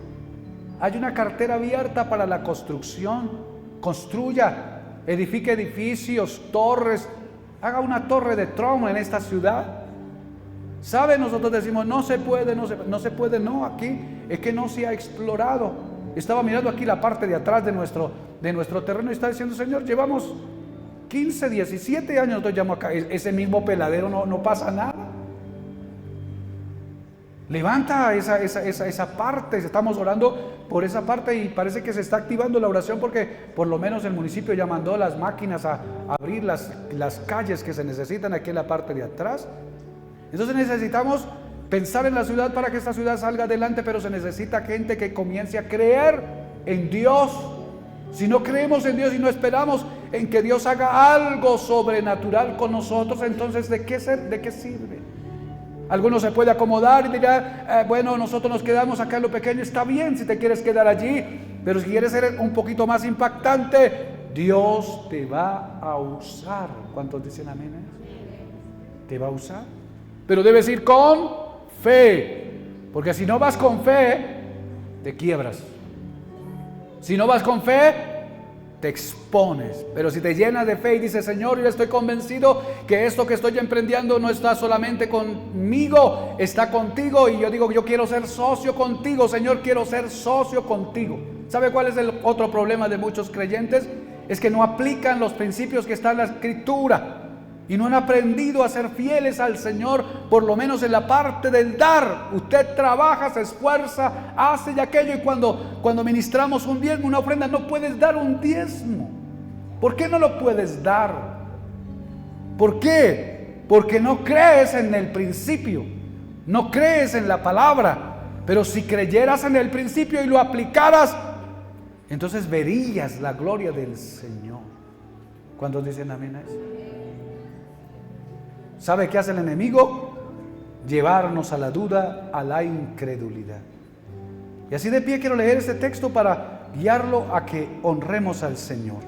Hay una cartera abierta para la construcción. Construya, edifique edificios, torres. Haga una torre de Trump en esta ciudad. ¿Sabe? Nosotros decimos, no se puede, no, aquí es que no se ha explorado. Estaba mirando aquí la parte de atrás de nuestro terreno y está diciendo, Señor, llevamos 15, 17 años, nosotros llamamos acá, ese mismo peladero no pasa nada. Levanta esa parte, estamos orando por esa parte y parece que se está activando la oración porque por lo menos el municipio ya mandó las máquinas a abrir las calles que se necesitan aquí en la parte de atrás. Entonces necesitamos pensar en la ciudad para que esta ciudad salga adelante, pero se necesita gente que comience a creer en Dios. Si no creemos en Dios y no esperamos en que Dios haga algo sobrenatural con nosotros, entonces ¿de qué sirve? Algunos se puede acomodar y dirá, bueno, nosotros nos quedamos acá en lo pequeño, está bien si te quieres quedar allí, pero si quieres ser un poquito más impactante, Dios te va a usar. ¿Cuántos dicen amén? Te va a usar. Pero debes ir con fe, porque si no vas con fe, te quiebras. Si no vas con fe, te expones. Pero si te llenas de fe y dices, Señor, yo estoy convencido que esto que estoy emprendiendo no está solamente conmigo, está contigo. Y yo digo, yo quiero ser socio contigo, Señor, quiero ser socio contigo. ¿Sabe cuál es el otro problema de muchos creyentes? Es que no aplican los principios que están en la Escritura. Y no han aprendido a ser fieles al Señor, por lo menos en la parte del dar. Usted trabaja, se esfuerza, hace y aquello, y cuando ministramos un diezmo, una ofrenda, no puedes dar un diezmo. ¿Por qué no lo puedes dar? ¿Por qué? Porque no crees en el principio, no crees en la palabra. Pero si creyeras en el principio y lo aplicaras, entonces verías la gloria del Señor. ¿Cuántos dicen amén a eso? ¿Sabe qué hace el enemigo? Llevarnos a la duda, a la incredulidad. Y así de pie quiero leer este texto para guiarlo a que honremos al Señor.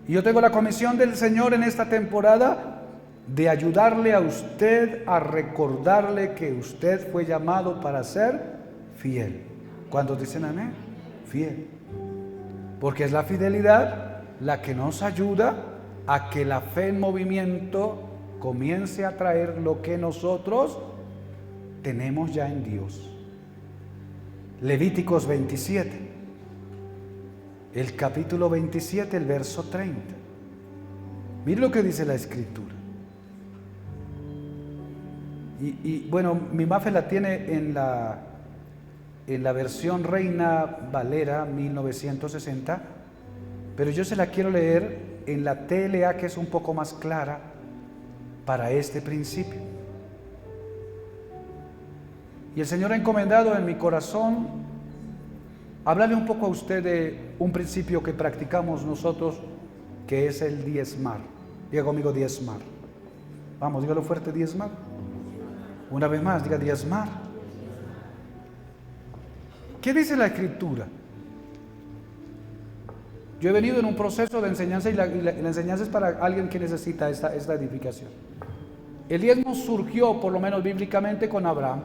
Y yo tengo la comisión del Señor en esta temporada de ayudarle a usted a recordarle que usted fue llamado para ser fiel. ¿Cuántos dicen amén? Fiel. Porque es la fidelidad la que nos ayuda a que la fe en movimiento comience a traer lo que nosotros tenemos ya en Dios. Levíticos 27, el capítulo 27, el verso 30. Mire lo que dice la Escritura. Y bueno, mi Mafe la tiene en la versión Reina Valera 1960, pero yo se la quiero leer en la TLA, que es un poco más clara para este principio. Y el Señor ha encomendado en mi corazón hablarle un poco a usted de un principio que practicamos nosotros, que es el diezmar. Diga conmigo, diezmar. Vamos, dígalo fuerte, diezmar. Una vez más, diga diezmar. ¿Qué dice la Escritura? Yo he venido en un proceso de enseñanza y la enseñanza es para alguien que necesita esta edificación. El diezmo surgió, por lo menos bíblicamente, con Abraham.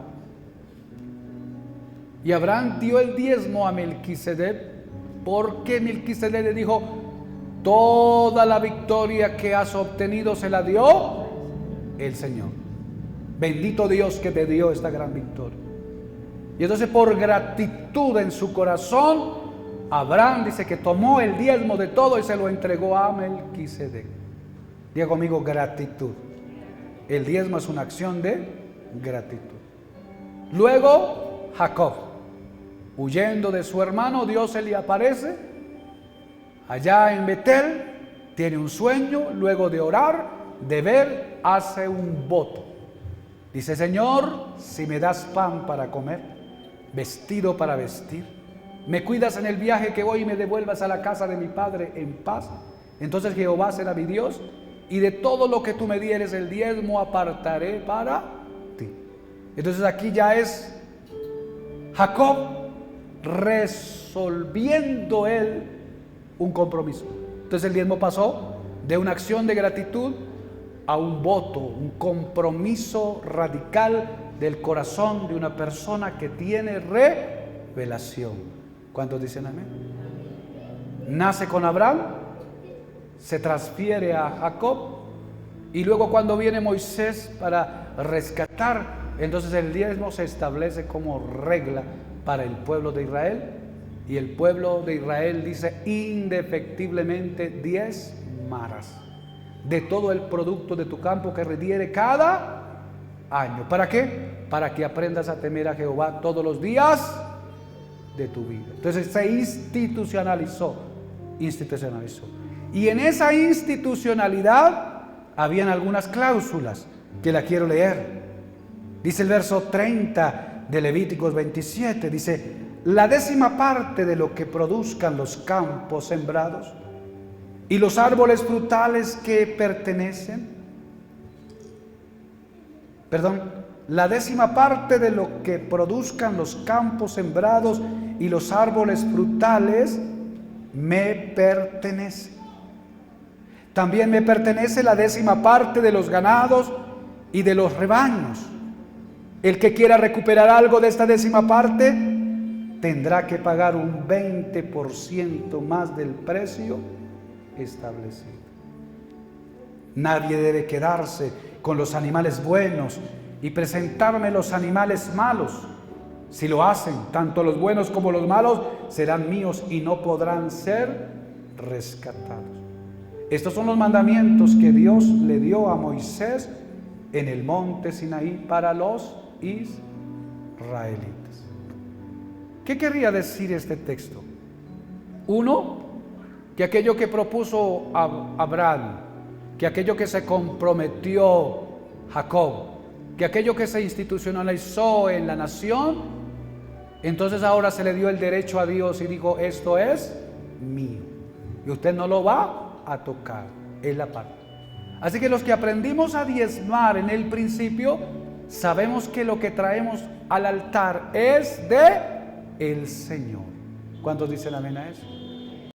Y Abraham dio el diezmo a Melquisedec porque Melquisedec le dijo: toda la victoria que has obtenido se la dio el Señor. Bendito Dios que te dio esta gran victoria. Y entonces, por gratitud en su corazón, Abraham dice que tomó el diezmo de todo y se lo entregó a Melquisedec. Diga conmigo, gratitud. El diezmo es una acción de gratitud. Luego, Jacob, huyendo de su hermano, Dios se le aparece allá en Betel, tiene un sueño, luego de orar, de ver, hace un voto. Dice: Señor, si me das pan para comer, vestido para vestir, me cuidas en el viaje que voy y me devuelvas a la casa de mi padre en paz, entonces Jehová será mi Dios, y de todo lo que tú me dieres el diezmo apartaré para ti. Entonces aquí ya es Jacob resolviendo él un compromiso. Entonces el diezmo pasó de una acción de gratitud a un voto, un compromiso radical del corazón de una persona que tiene revelación. ¿Cuántos dicen amén? Nace con Abraham, se transfiere a Jacob, y luego cuando viene Moisés para rescatar, entonces el diezmo se establece como regla para el pueblo de Israel, y el pueblo de Israel dice: indefectiblemente diezmarás de todo el producto de tu campo que rediere cada año. ¿Para qué? Para que aprendas a temer a Jehová todos los días de tu vida. Entonces se institucionalizó. Y en esa institucionalidad habían algunas cláusulas que la quiero leer. Dice el verso 30 de Levíticos 27, dice: la 10ª parte de lo que produzcan los campos sembrados y los árboles frutales que pertenecen, la 10ª parte de lo que produzcan los campos sembrados y los árboles frutales me pertenece. También me pertenece la 10ª parte de los ganados y de los rebaños. El que quiera recuperar algo de esta 10ª parte tendrá que pagar un 20% más del precio establecido. Nadie debe quedarse con los animales buenos y presentarme los animales malos. Si lo hacen, tanto los buenos como los malos serán míos y no podrán ser rescatados. Estos son los mandamientos que Dios le dio a Moisés en el monte Sinaí para los israelitas. ¿Qué querría decir este texto? Uno, que aquello que propuso Abraham, que aquello que se comprometió Jacob, que aquello que se institucionalizó en la nación, Entonces ahora se le dio el derecho a Dios y dijo, esto es mío. Y usted no lo va a tocar, es la parte. Así que los que aprendimos a diezmar en el principio, sabemos que lo que traemos al altar es de el Señor. ¿Cuántos dicen amén a eso?